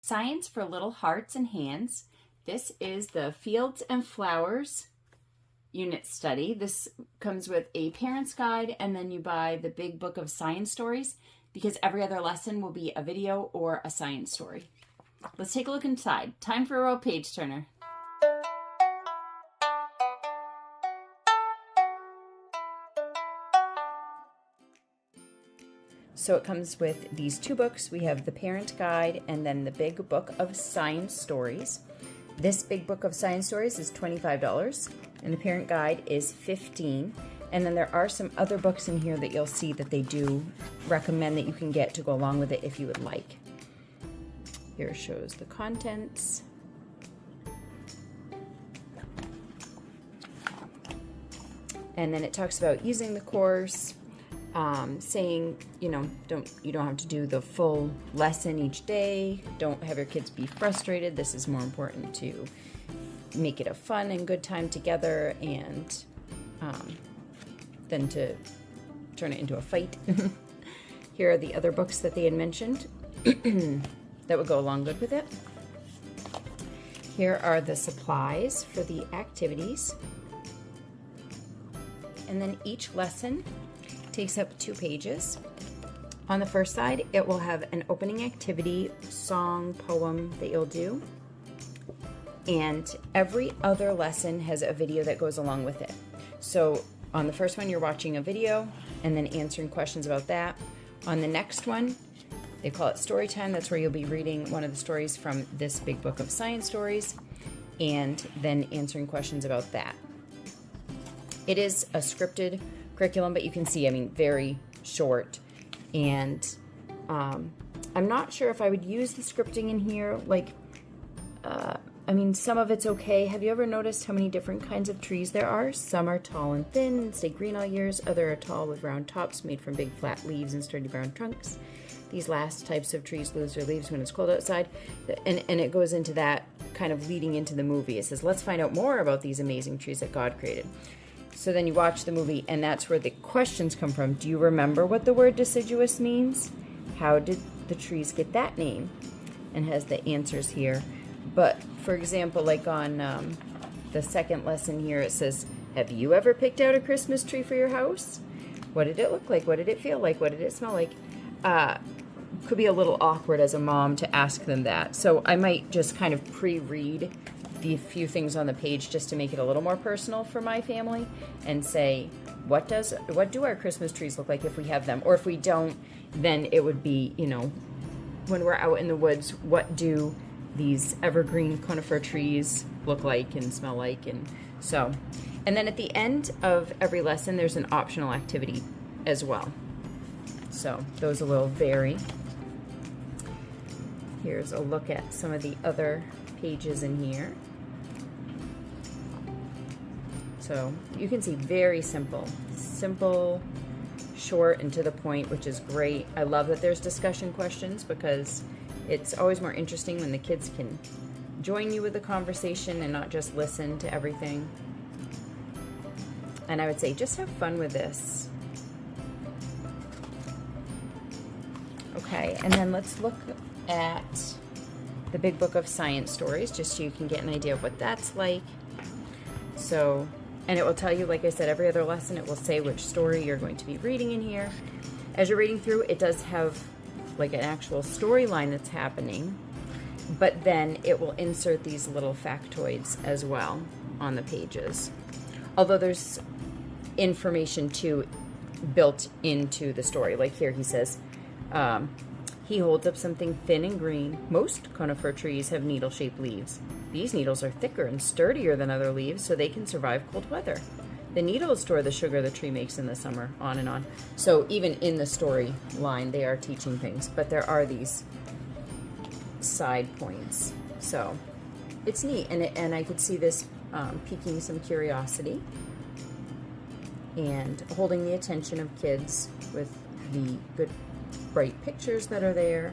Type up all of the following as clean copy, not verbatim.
Science for Little Hearts and Hands. This is the Fields and Flowers unit study. This comes with a parent's guide, and then you buy the big book of science stories because every other lesson will be a video or a science story. Let's take a look inside. Time for a row page turner. So it comes with these two books. We have the parent guide and then the big book of science stories. This big book of science stories is $25 and the parent guide is $15. And then there are some other books in here that you'll see that they do recommend that you can get to go along with it if you would like. Here shows the contents. And then it talks about using the course, saying, you don't have to do the full lesson each day. Don't have your kids be frustrated. This is more important to make it a fun and good time together and than to turn it into a fight. Here are the other books that they had mentioned that would go along good with it. Here are the supplies for the activities. And then each lesson takes up 2 pages. On the first side, it will have an opening activity, song, poem that you'll do. And every other lesson has a video that goes along with it. So on the first one, you're watching a video and then answering questions about that. On the next one, they call it story time. That's where you'll be reading one of the stories from this big book of science stories and then answering questions about that. It is a scripted curriculum, but you can see, very short. And I'm not sure if I would use the scripting in here. Some of it's okay. Have you ever noticed how many different kinds of trees there are? Some are tall and thin and stay green all years. Others are tall with round tops made from big flat leaves and sturdy brown trunks. These last types of trees lose their leaves when it's cold outside. And it goes into that kind of leading into the movie. It says, let's find out more about these amazing trees that God created. So then you watch the movie, and that's where the questions come from. Do you remember what the word deciduous means? How did the trees get that name? And has the answers here. But, for example, like on the second lesson here, it says, have you ever picked out a Christmas tree for your house? What did it look like? What did it feel like? What did it smell like? Could be a little awkward as a mom to ask them that. So I might just kind of pre-read the few things on the page just to make it a little more personal for my family and say, what do our Christmas trees look like if we have them? Or if we don't, then it would be, when we're out in the woods, what do these evergreen conifer trees look like and smell like? And then at the end of every lesson, there's an optional activity as well. So those will vary. Here's a look at some of the other pages in here. So you can see very simple, short and to the point, which is great. I love that there's discussion questions because it's always more interesting when the kids can join you with the conversation and not just listen to everything. And I would say just have fun with this. Okay, and then let's look at the big book of science stories just so you can get an idea of what that's like. So, and it will tell you, like I said, every other lesson it will say which story you're going to be reading in here. As you're reading through, it does have like an actual storyline that's happening, but then it will insert these little factoids as well on the pages. Although there's information too built into the story. Like here he says, he holds up something thin and green. Most conifer trees have needle-shaped leaves. These needles are thicker and sturdier than other leaves, so they can survive cold weather. The needles store the sugar the tree makes in the summer, on and on. So even in the story line, they are teaching things, but there are these side points. So it's neat, and I could see this piquing some curiosity and holding the attention of kids with the good bright pictures that are there.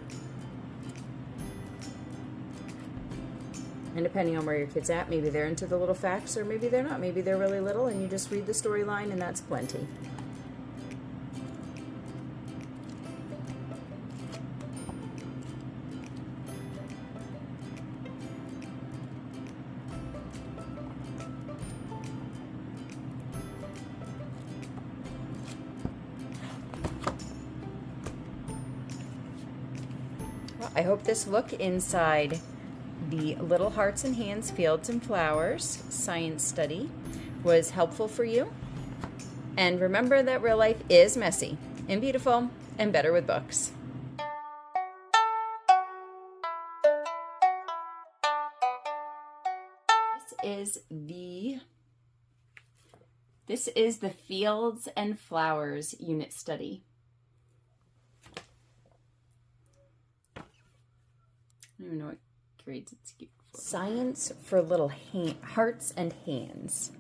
And depending on where your kid's at, maybe they're into the little facts or maybe they're not. Maybe they're really little and you just read the storyline and that's plenty. Well, I hope this look inside the Little Hearts and Hands Fields and Flowers science study was helpful for you. And remember that real life is messy and beautiful and better with books. This is the Fields and Flowers unit study. I don't even know what grades it's for. Science for Little Hearts and Hands.